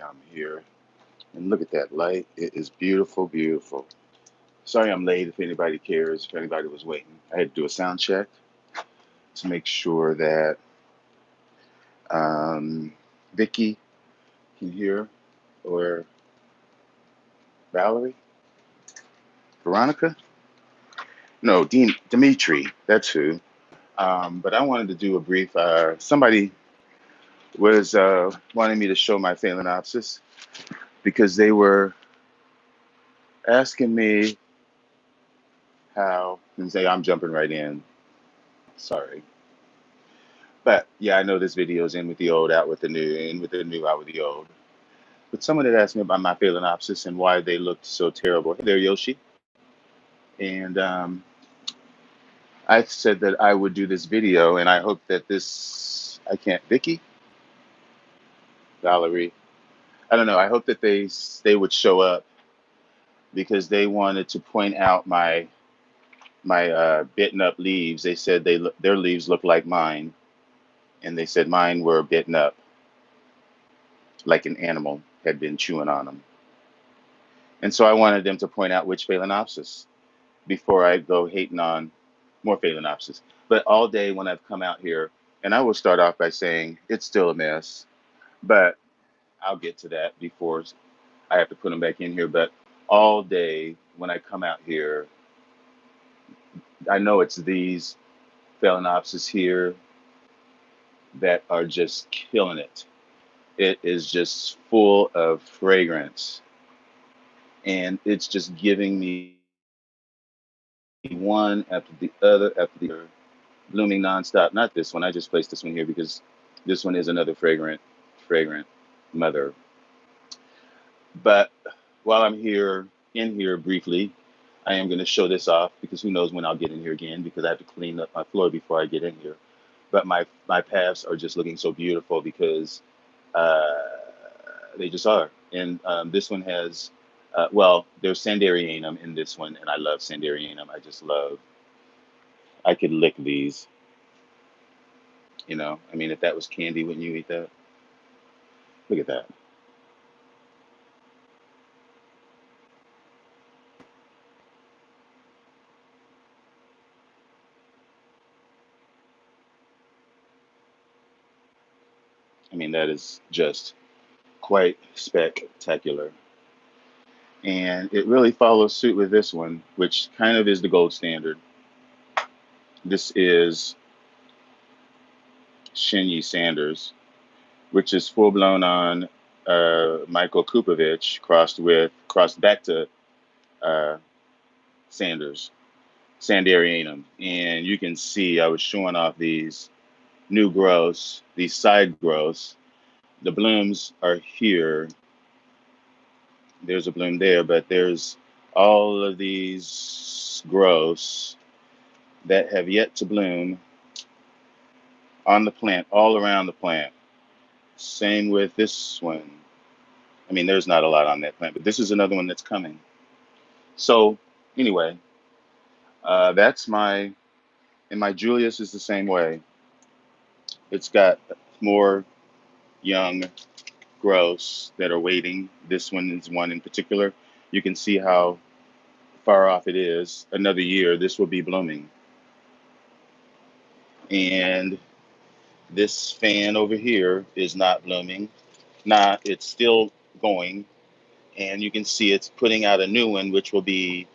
I'm here, and look at that light. It is beautiful, beautiful. Sorry I'm late if anybody cares, if anybody was waiting. I had to do a sound check to make sure that um, Vicky can hear, or Valerie, Veronica. No, Dimitri, that's who. But I wanted to do a brief. Somebody was wanting me to show my Phalaenopsis because they were asking me how, and say I'm jumping right in. Sorry. But yeah, I know this video is in with the old, out with the new, in with the new, out with the old. But someone had asked me about my Phalaenopsis and why they looked so terrible. Hey there, Yoshi. And I said that I would do this video, and I hope that this, I can't, Vicky, Valerie, I don't know. I hope that they would show up because they wanted to point out my bitten up leaves. They said their leaves look like mine, and they said mine were bitten up like an animal had been chewing on them. And so I wanted them to point out which Phalaenopsis before I go hating on more Phalaenopsis. But all day when I've come out here, and I will start off by saying it's still a mess, but I'll get to that before I have to put them back in here. But all day when I come out here, I know it's these Phalaenopsis here that are just killing it. It is just full of fragrance, and it's just giving me one after the other after the other, blooming nonstop. Not this one. I just placed this one here because this one is another fragrant mother. But while I'm here in here briefly, I am going to show this off because who knows when I'll get in here again because I have to clean up my floor before I get in here. But my paths are just looking so beautiful because uh, they just are. And this one has, well, there's Sandarianum in this one, and I love Sandarianum. I just love. I could lick these. I mean, if that was candy, wouldn't you eat that? Look at that. I mean, that is just quite spectacular. And it really follows suit with this one, which kind of is the gold standard. This is Shinyi Sanders, which is full blown on Michael Kupovich crossed back to uh, Sanders, Sandarianum. And you can see I was showing off these new growths, these side growths. The blooms are here. There's a bloom there, but there's all of these growths that have yet to bloom on the plant, all around the plant. Same with this one. I mean, there's not a lot on that plant, but this is another one that's coming. So, anyway, that's and my Julius is the same way. It's got more young growths that are waiting. This one is one in particular. You can see how far off it is. Another year, this will be blooming. And this fan over here is not blooming. Not, it's still going. And you can see it's putting out a new one, which will be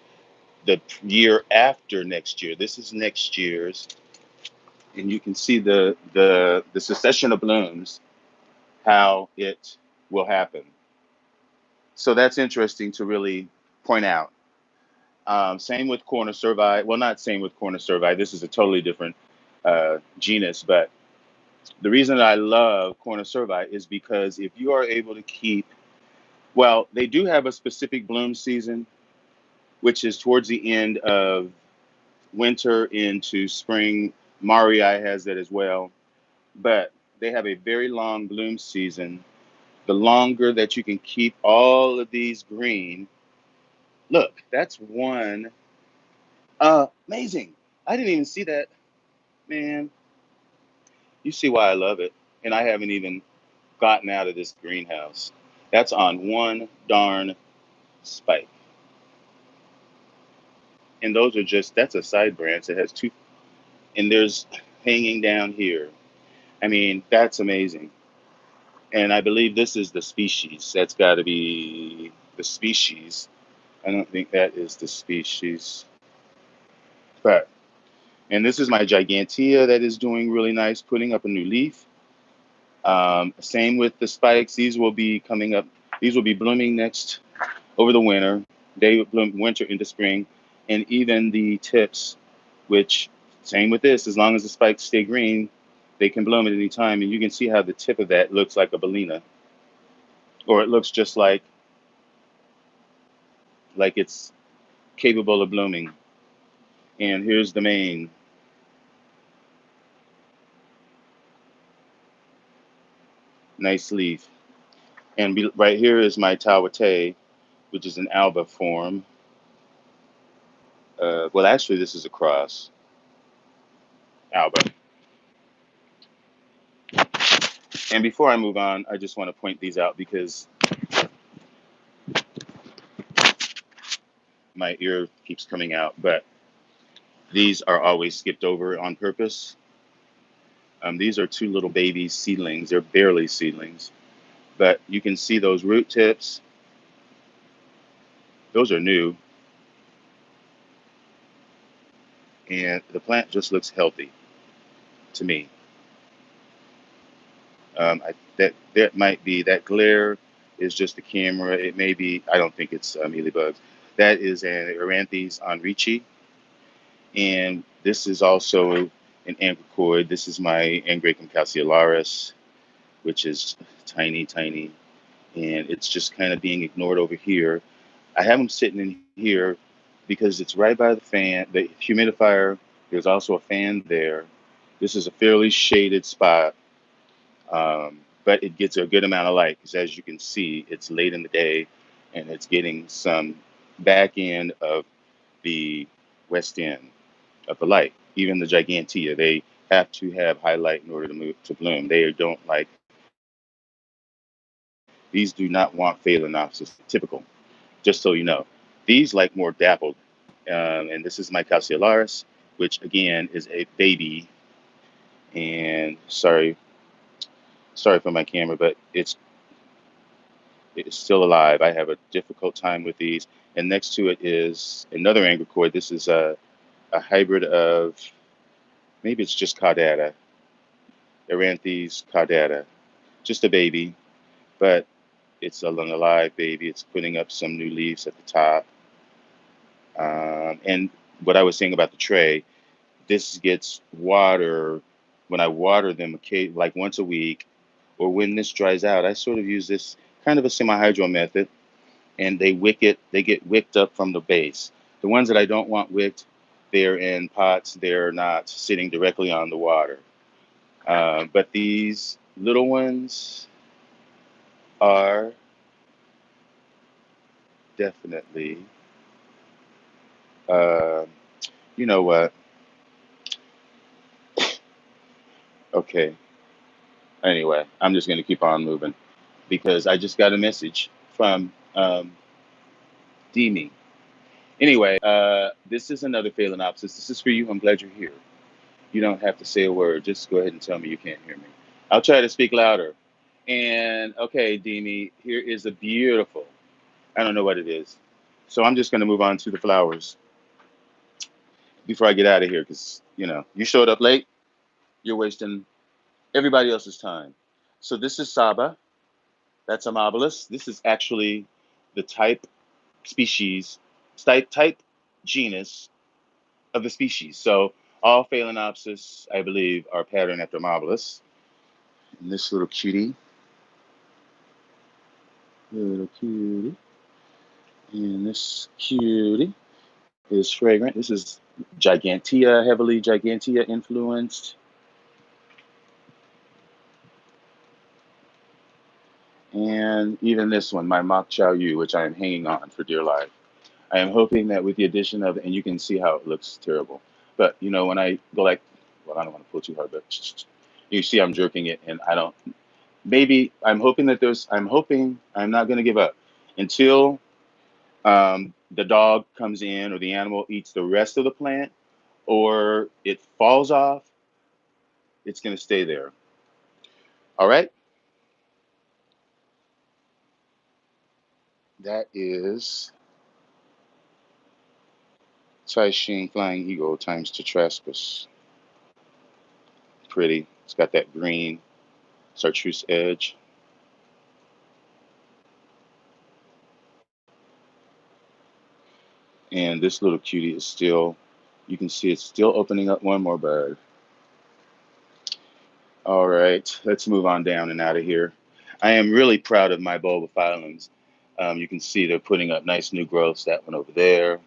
the year after next year. This is next year's. And you can see the succession of blooms, how it will happen. So that's interesting to really point out. Same with corner cervi. Well, not same with corner cervi. This is a totally different genus, but the reason I love corner cervi is because if you are able to keep, well, they do have a specific bloom season, which is towards the end of winter into spring. Marii has that as well, but they have a very long bloom season. The longer that you can keep all of these green, look, that's one. Amazing. I didn't even see that, man. You see why I love it. And I haven't even gotten out of this greenhouse. That's on one darn spike. And those are just, that's a side branch. It has two, and there's hanging down here. I mean, that's amazing. And I believe this is the species. That's got to be the species. I don't think that is the species. But, and this is my gigantea that is doing really nice, putting up a new leaf. Same with the spikes. These will be coming up. These will be blooming next over the winter. They would bloom winter into spring, and even the tips, which same with this. As long as the spikes stay green, they can bloom at any time. And you can see how the tip of that looks like a balena, or it looks just like it's capable of blooming. And here's the main nice leaf. And right here is my tawate, which is an alba form. Well, actually, this is a cross alba. And before I move on, I just want to point these out because my ear keeps coming out. But these are always skipped over on purpose. These are two little baby seedlings. They're barely seedlings. But you can see those root tips. Those are new. And the plant just looks healthy to me. That might be, that glare is just the camera. It may be, I don't think it's mealybugs. That is an Eranthes enrichi. And this is also an angricoid. This is my Angraecum calceolaris, which is tiny, tiny. And it's just kind of being ignored over here. I have them sitting in here because it's right by the fan, the humidifier. There's also a fan there. This is a fairly shaded spot, but it gets a good amount of light because, as you can see, it's late in the day and it's getting some back end of the west end of the light. Even the gigantea, they have to have high light in order to move to bloom. They don't like, these do not want phalaenopsis, typical, just so you know. These like more dappled. And this is my calceolaris, which again is a baby. And sorry for my camera, but it's still alive. I have a difficult time with these. And next to it is another angricoid. This is a hybrid of, maybe it's just caudata, Eranthes caudata, just a baby, but it's an alive baby. It's putting up some new leaves at the top. And what I was saying about the tray, this gets water when I water them like once a week, or when this dries out. I sort of use this kind of a semi-hydro method, and they get wicked up from the base. The ones that I don't want wicked, they're in pots. They're not sitting directly on the water. But these little ones are definitely, uh, you know what? Okay. Anyway, I'm just going to keep on moving because I just got a message from Demi. Anyway, this is another phalaenopsis. This is for you. I'm glad you're here. You don't have to say a word. Just go ahead and tell me you can't hear me. I'll try to speak louder. And okay, Demi, here is a beautiful, I don't know what it is. So I'm just going to move on to the flowers before I get out of here because, you showed up late. You're wasting everybody else's time. So this is Saba. That's Amabilis. This is actually the type species, type genus of the species. So all Phalaenopsis, I believe, are patterned after Amabilis. And this little cutie, and this cutie is fragrant. This is Gigantea, heavily Gigantea influenced. And even this one, my Mok Chow Yu, which I am hanging on for dear life. I am hoping that with the addition of, and you can see how it looks terrible. But when I go like, well, I don't want to pull too hard, but you see I'm jerking it, and I don't. maybe I'm hoping I'm not going to give up until the dog comes in or the animal eats the rest of the plant or it falls off. It's going to stay there. All right. That is Tai Ching Flying Eagle times Tetraspis. Pretty. It's got that green chartreuse edge. And this little cutie is still, you can see it's still opening up one more bud. All right, let's move on down and out of here. I am really proud of my bulbophyllums. You can see they're putting up nice new growths. That one over there.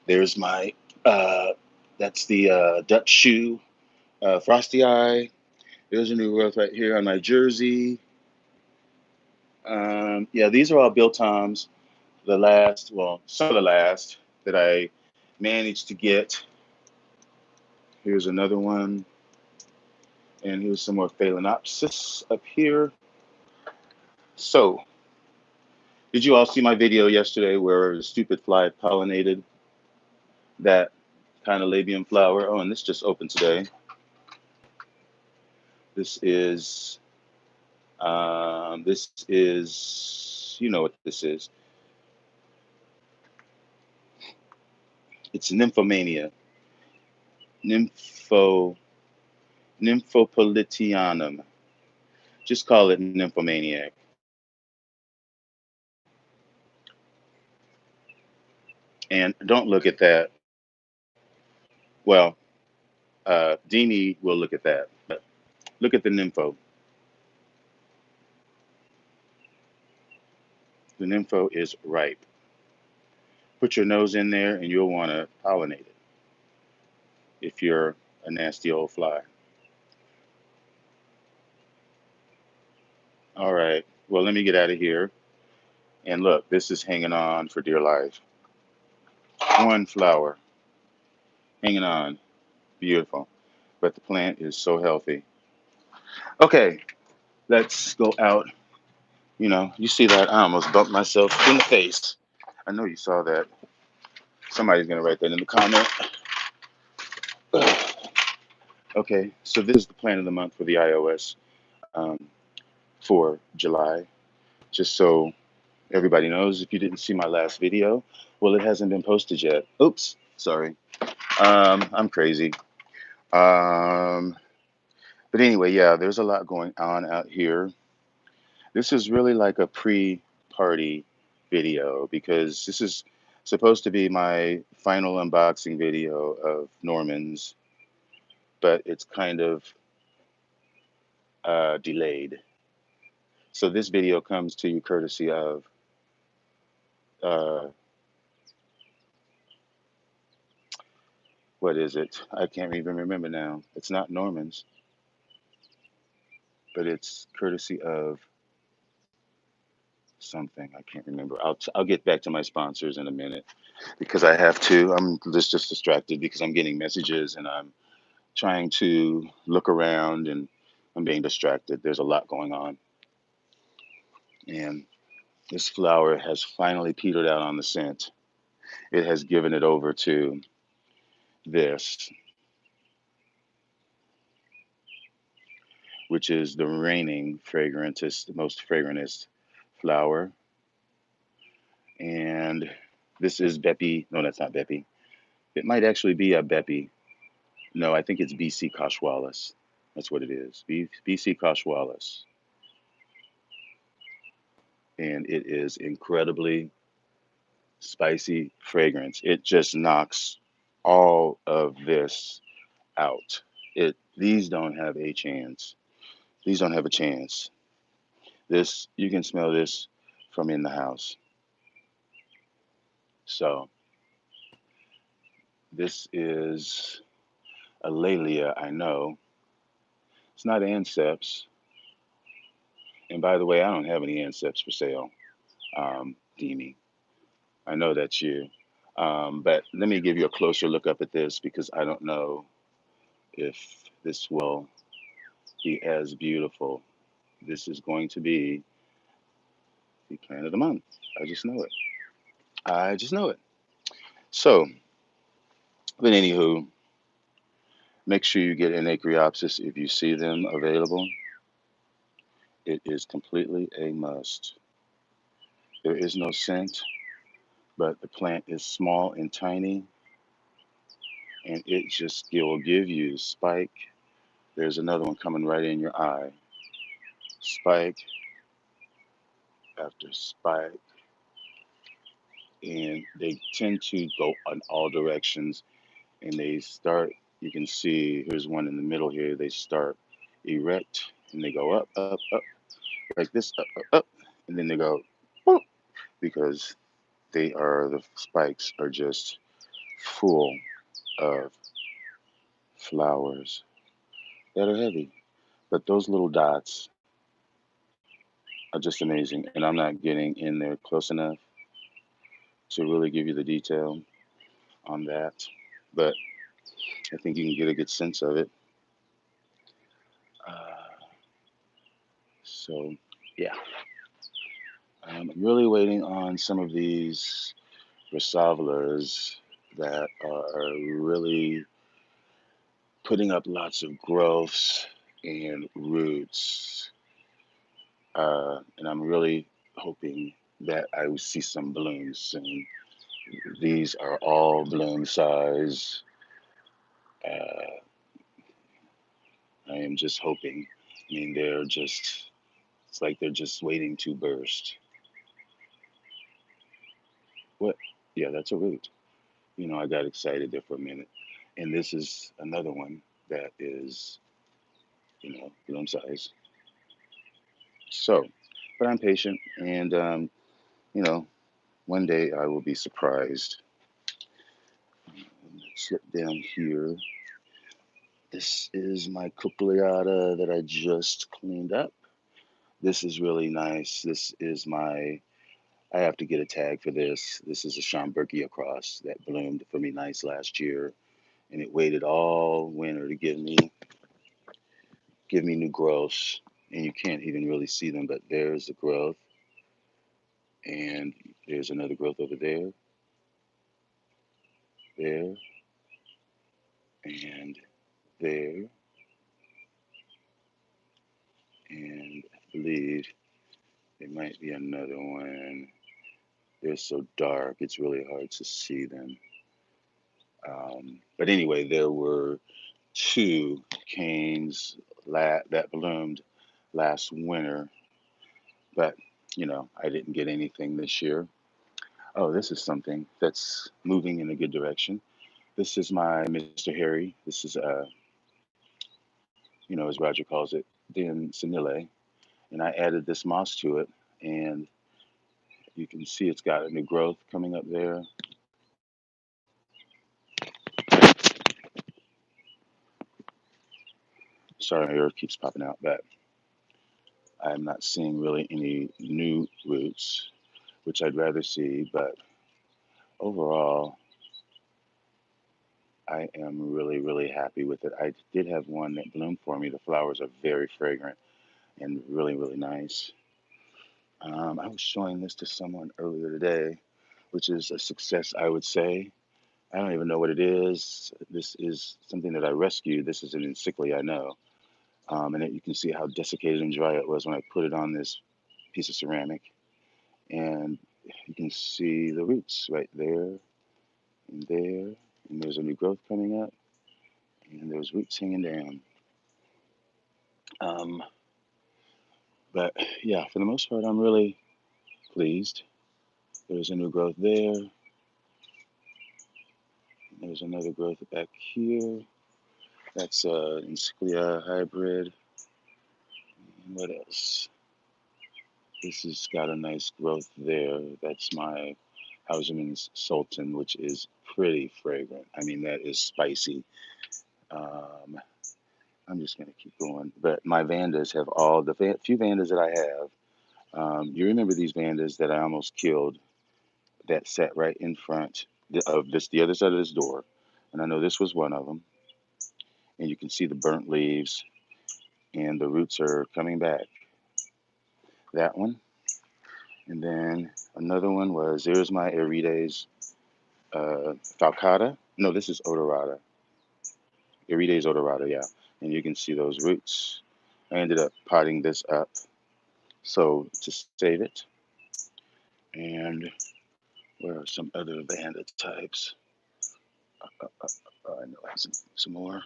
There's my, uh, that's the Dutch shoe, Frosty Eye. There's a new growth right here on my jersey. Yeah, these are all Biltoms. The last, well, some of the last that I managed to get. Here's another one. And here's some more Phalaenopsis up here. So, did you all see my video yesterday where the stupid fly pollinated that kind of labium flower? Oh, and this just opened today. This is, you know what this is. It's nymphomania, nympho, nymphopolitianum. Just call it nymphomaniac. And don't look at that. Well, Dini will look at that. But look at the nympho. The nympho is ripe. Put your nose in there and you'll want to pollinate it if you're a nasty old fly. All right. Well, let me get out of here. And look, this is hanging on for dear life. One flower hanging on. Beautiful. But the plant is so healthy. Okay, let's go out. You know, you see that? I almost bumped myself in the face. I know you saw that. Somebody's going to write that in the comment. Okay, so this is the plant of the month for the iOS um, for July. Just so everybody knows, if you didn't see my last video, well, it hasn't been posted yet. Oops, sorry. I'm crazy. Um, but anyway, yeah, there's a lot going on out here. This is really like a pre-party video because this is supposed to be my final unboxing video of Norman's, but it's kind of delayed. So this video comes to you courtesy of uh, what is it? I can't even remember now. It's not Norman's, but it's courtesy of something. I can't remember. I'll get back to my sponsors in a minute because I have to. I'm just distracted because I'm getting messages and I'm trying to look around and I'm being distracted. There's a lot going on. And this flower has finally petered out on the scent. It has given it over to this, which is the reigning fragrantest, the most fragrantest flower. And this is Bepi. No, that's not Bepi. It might actually be a Bepi. No, I think it's BC Cashwalis. That's what it is. BC Cashwalis. And it is incredibly spicy fragrance. It just knocks all of this out. These don't have a chance. These don't have a chance. This you can smell this from in the house. So this is a Laelia, I know. It's not Anceps. And by the way, I don't have any Anceps for sale. Dini. I know that's you. But let me give you a closer look up at this because I don't know if this will be as beautiful. this is going to be the plant of the month. I just know it. I just know it. So, but anywho, make sure you get an Acreopsis if you see them available. It is completely a must. There is no scent, but the plant is small and tiny, and it will give you spike. There's another one coming right in your eye. Spike after spike, and they tend to go in all directions, and they start. You can see here's one in the middle here. They start erect, and they go up, up, up, like this, up, up, up, and then they go, boop, because the spikes are just full of flowers that are heavy. But those little dots are just amazing. And I'm not getting in there close enough to really give you the detail on that. But I think you can get a good sense of it. Uh, so, yeah, I'm really waiting on some of these Resavlers that are really putting up lots of growths and roots. And I'm really hoping that I will see some blooms soon. These are all bloom size. Uh, I am just hoping. I mean, it's like they're just waiting to burst. What? Yeah, that's a root. I got excited there for a minute. And this is another one that is, bloom size. So, but I'm patient, and, you know, one day I will be surprised. Slip down here. This is my cupuliata that I just cleaned up. This is really nice. I have to get a tag for this. This is a Schomburgia cross that bloomed for me nice last year. And it waited all winter to give me new growths. And you can't even really see them, but there's the growth. And there's another growth over there, there, and there. And I believe there might be another one. They're so dark, it's really hard to see them. But anyway, there were two canes that bloomed last winter, but I didn't get anything this year. Oh, this is something that's moving in a good direction. This is my Mr. Harry. This is, as Roger calls it, Den Senile, and I added this moss to it, and you can see it's got a new growth coming up there. Sorry, here it keeps popping out, but I'm not seeing really any new roots, which I'd rather see. But overall, I am really, really happy with it. I did have one that bloomed for me. The flowers are very fragrant and really, really nice. I was showing this to someone earlier today, which is a success, I would say. I don't even know what it is. This is something that I rescued. This is an encyclia, I know. You can see how desiccated and dry it was when I put it on this piece of ceramic. And you can see the roots right there and there. And there's a new growth coming up. And there's roots hanging down. Um, but yeah, for the most part, I'm really pleased. There's a new growth there. There's another growth back here. That's an Encyclia hybrid. And what else? This has got a nice growth there. That's my Hauserman's Sultan, which is pretty fragrant. I mean, that is spicy. Um, I'm just going to keep going. But my Vandas have few Vandas that I have. You remember these Vandas that I almost killed that sat right in front of the other side of this door. And I know this was one of them. And you can see the burnt leaves and the roots are coming back. that one. And then another one was there's my Irides falcata. No, this is odorata. Irides odorata, yeah. And you can see those roots. I ended up potting this up so to save it. And where are some other Vanda types? I know I have some more.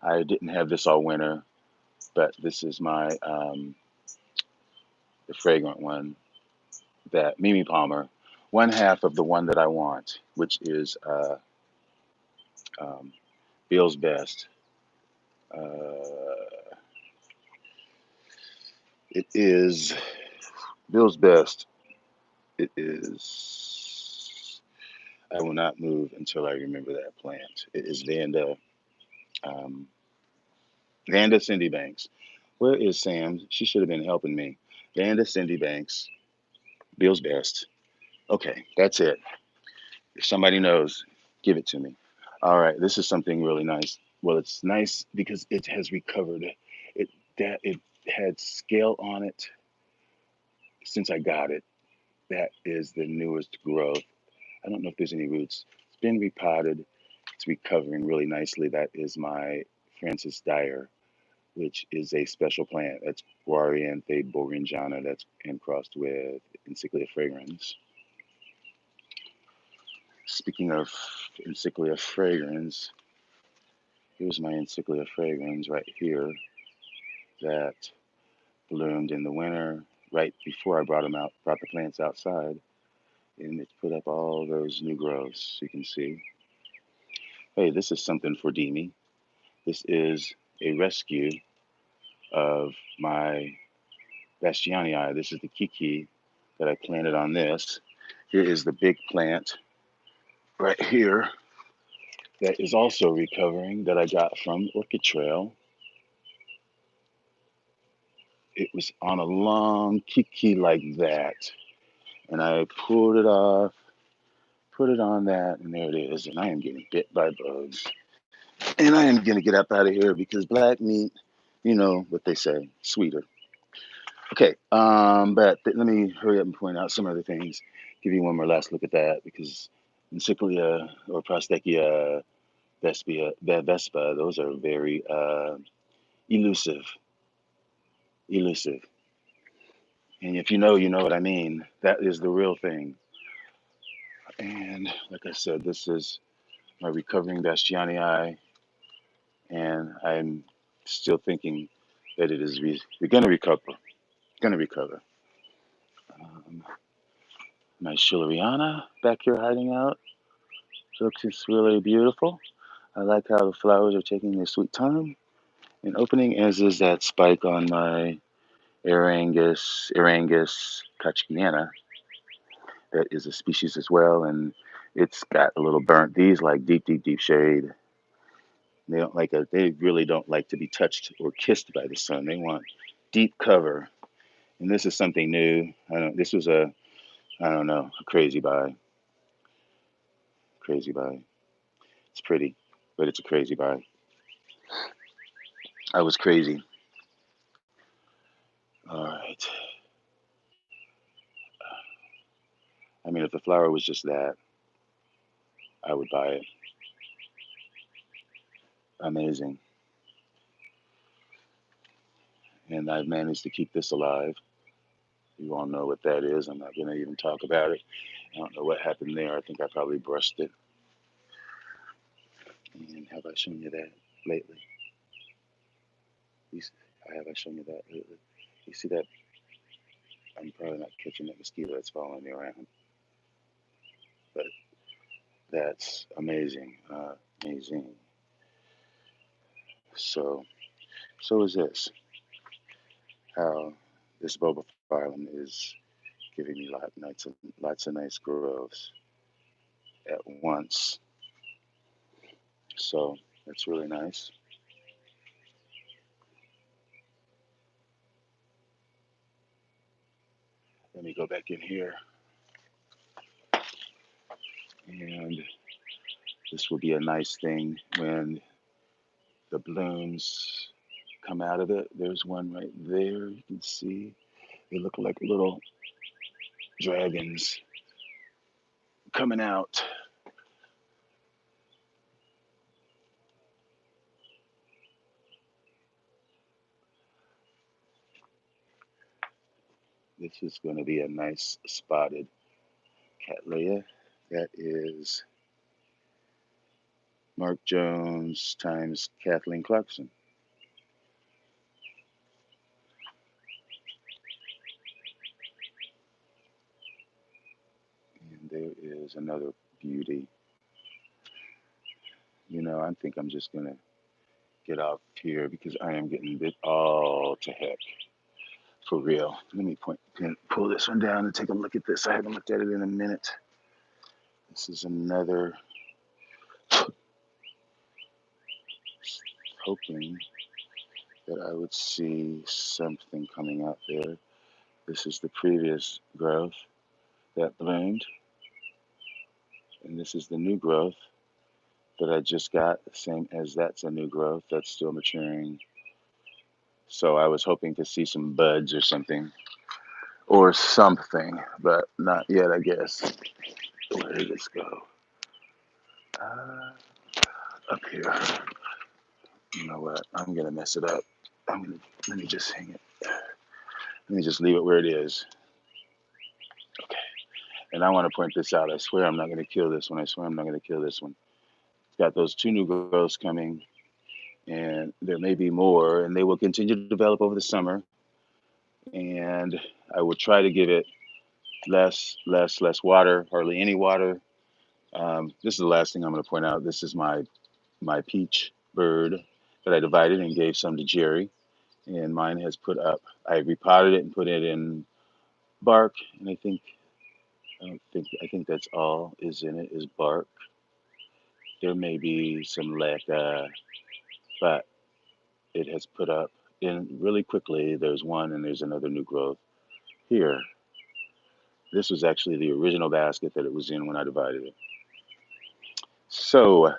I didn't have this all winter, but this is my the fragrant one that Mimi Palmer, one half of the one that I want, which is um, Bill's Best. Uh, it is Bill's Best. It is. I will not move until I remember that plant. It is um, Vanda Cindy Banks. Where is Sam? She should have been helping me. Vanda Cindy Banks, Bill's Best. Okay, that's it. If somebody knows, give it to me. All right, this is something really nice. Well, it's nice because it has recovered. It had scale on it since I got it. That is the newest growth. I don't know if there's any roots. It's been repotted. It's recovering really nicely. That is my Francis Dyer, which is a special plant. That's Guarianthe boringiana. That's and crossed with Encyclia fragrans. Speaking of Encyclia fragrans, here's my Encyclia fragrans right here that bloomed in the winter right before I brought the plants outside, and it's put up all those new growths. You can see. Hey, this is something for Demi. This is a rescue of my Bastianii. This is the Kiki that I planted on this. Here is the big plant right here that is also recovering that I got from Orchid Trail. It was on a long Kiki like that, and I pulled it off, put it on that, and there it is. And I am getting bit by bugs. And I am going to get up out of here because black meat, you know what they say, sweeter. Okay, but let me hurry up and point out some other things. Give you one more last look at that because Encyclia or Prostechia vespa, those are very elusive, elusive. And if you know, you know what I mean. That is the real thing. And like I said, this is my recovering Bastianii, and I'm still thinking that it is we're going to recover, going to recover. Um, my Schilleriana back here hiding out looks just really beautiful. I like how the flowers are taking their sweet time and opening, as is that spike on my Erangus Kachkiana. That is a species as well, and it's got a little burnt. These like deep, deep, deep shade. They don't like they really don't like to be touched or kissed by the sun. They want deep cover. And this is something new. This was I don't know, a crazy buy. Crazy buy. It's pretty, but it's a crazy buy. I was crazy. All right. I mean, if the flower was just that, I would buy it. Amazing. And I've managed to keep this alive. You all know what that is. I'm not going to even talk about it. I don't know what happened there. I think I probably brushed it. And have I shown you that lately? Have I shown you that lately? You see that? I'm probably not catching that mosquito that's following me around, but that's amazing. Amazing. So, so is this. How this bulbophyllum is giving me lots of nice growths at once. So that's really nice. Let me go back in here, and this will be a nice thing when the blooms come out of it. There's one right there. You can see they look like little dragons coming out. This is going to be a nice spotted Cattleya. That is Mark Jones times Kathleen Clarkson. And there is another beauty. I think I'm just going to get off here because I am getting bit all to heck. For real. Let me pull this one down and take a look at this. I haven't looked at it in a minute. This is another, hoping that I would see something coming out there. This is the previous growth that bloomed, and this is the new growth that I just got, same as that's a new growth that's still maturing. So I was hoping to see some buds or something, but not yet, I guess. Where did this go? Uh, Up here. You know what? I'm gonna mess it up. Let me just hang it. Let me just leave it where it is. Okay. And I want to point this out. I swear I'm not gonna kill this one. I swear I'm not gonna kill this one. It's got those two new growths coming, and there may be more, and they will continue to develop over the summer. And I will try to give it less water, hardly any water. This is the last thing I'm going to point out. This is my peach bird that I divided and gave some to Jerry, and mine has put up. I repotted it and put it in bark, and I think that's all is in it is bark. There may be some leca, but it has put up in really quickly. There's one, and there's another new growth here. This was actually the original basket that it was in when I divided it. So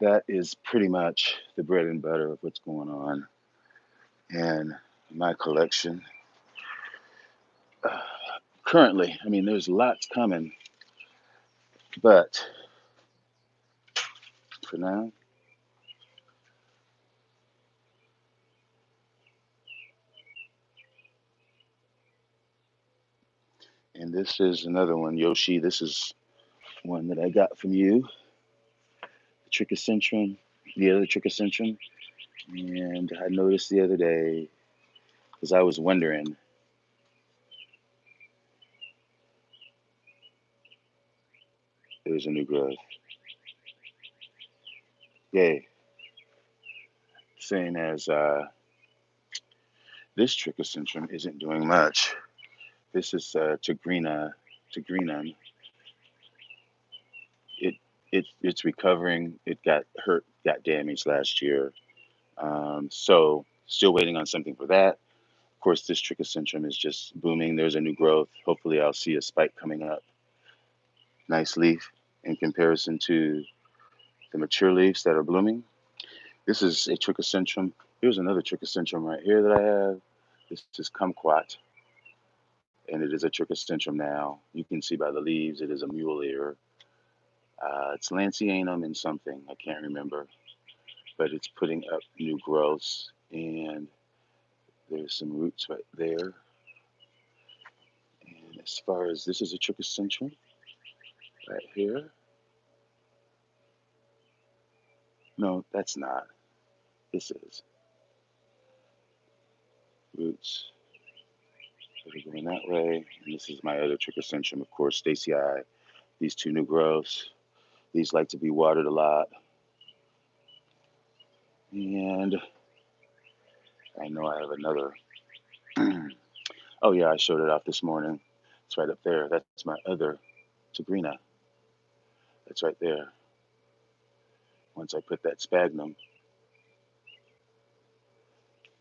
that is pretty much the bread and butter of what's going on in my collection. Uh, Currently, I mean, there's lots coming, but for now, and this is another one, Yoshi. This is one that I got from you, the Trichocentrum, the other Trichocentrum. And I noticed the other day, because I was wondering, there's a new growth. Yay. Saying as this Trichocentrum isn't doing much. This is Tigrinum. It it's recovering. It got hurt, got damaged last year. So still waiting on something for that. Of course, this Trichocentrum is just booming. There's a new growth. Hopefully, I'll see a spike coming up. Nice leaf in comparison to the mature leaves that are blooming. This is a Trichocentrum. Here's another Trichocentrum right here that I have. This is Kumquat, and it is a Trichocentrum now. You can see by the leaves, it is a mule ear. It's Lancianum and something, I can't remember, but it's putting up new growths, and there's some roots right there. And as far as this is a Trichocentrum right here. No, that's not. This is roots that are going that way. And this is my other Trichocentrum, of course, Stacey. These two new growths. These like to be watered a lot. And I know I have another. Oh, yeah, I showed it off this morning. It's right up there. That's my other Tigrina. That's right there. Once I put that sphagnum,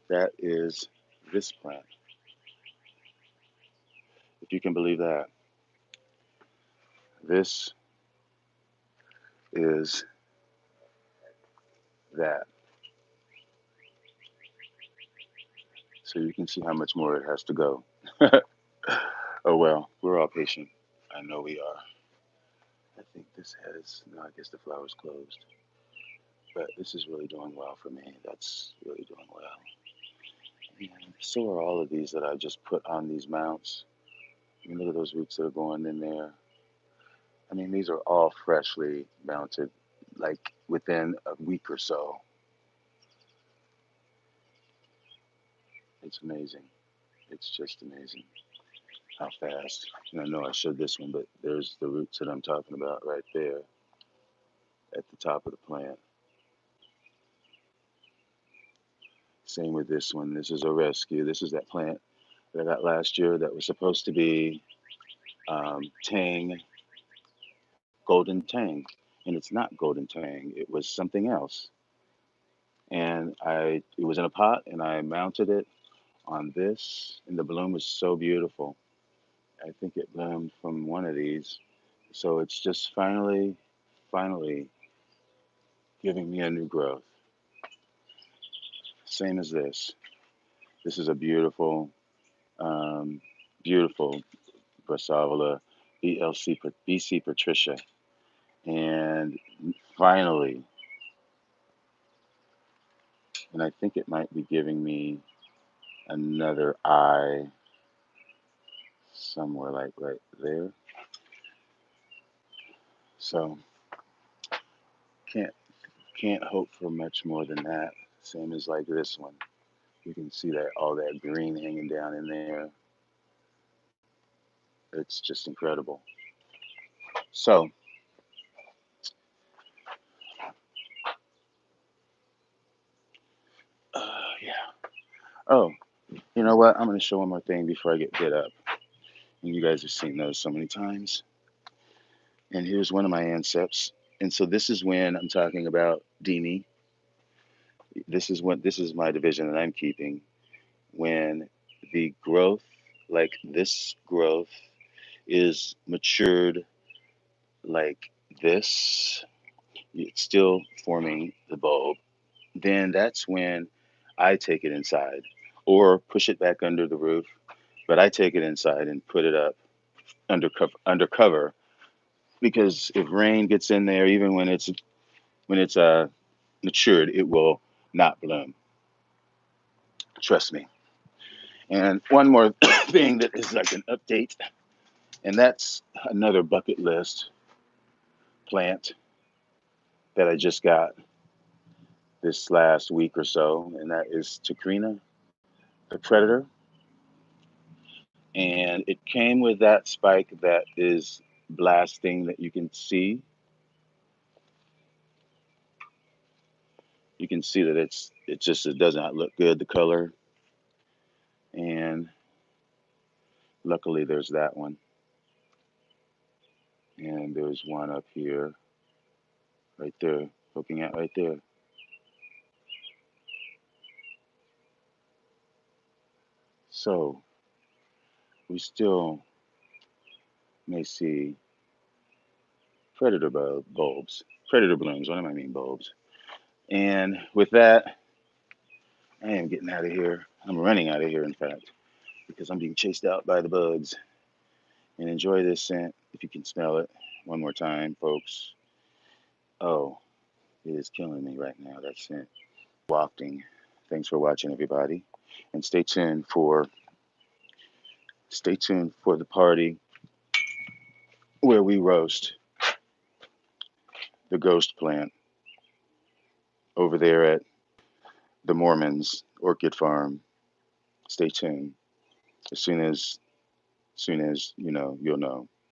that is this plant. If you can believe that. This is that. So you can see how much more it has to go. Oh well, we're all patient. I know we are. I think this has, no, I guess the flower's closed. But this is really doing well for me. That's really doing well. And so are all of these that I just put on these mounts. I mean, look at those roots that are going in there. I mean, these are all freshly mounted, like within a week or so. It's amazing. It's just amazing how fast. And I know I showed this one, but there's the roots that I'm talking about right there at the top of the plant. Same with this one. This is a rescue. This is that plant that I got last year that was supposed to be Tang, Golden Tang. And it's not Golden Tang, it was something else. And it was in a pot, and I mounted it on this, and the bloom was so beautiful. I think it bloomed from one of these. So it's just finally giving me a new growth. Same as this. This is a beautiful, um, beautiful Brassavola BC Patricia. And finally, and I think it might be giving me another eye somewhere like right there. So can't can't hope for much more than that. Same as like this one. You can see that all that green hanging down in there. It's just incredible. So yeah. Oh, you know what? I'm gonna show one more thing before I get bit up. And you guys have seen those so many times. And here's one of my ancestors. And so this is when I'm talking about Dini. This is my division that I'm keeping. When the growth, like this growth, is matured like this, it's still forming the bulb, then that's when I take it inside or push it back under the roof. But I take it inside and put it up under cover because if rain gets in there, even when it's matured, it will not bloom. Trust me. And one more thing that is like an update, and that's another bucket list plant that I just got this last week or so, and that is Tacrina, the Predator. And it came with that spike that is blasting that you can see. You can see that it does not look good, the color. And luckily there's that one. And there's one up here, right there, poking out right there. So we still may see bulbs, predator blooms. What am I mean bulbs? And with that, I am getting out of here. I'm running out of here, in fact, because I'm being chased out by the bugs. And enjoy this scent if you can smell it. One more time, folks. Oh, it is killing me right now, that scent. Wafting. Thanks for watching, everybody. And stay tuned for the party where we roast the ghost plant over there at the Mormons Orchid Farm. Stay tuned. As soon as you know, you'll know.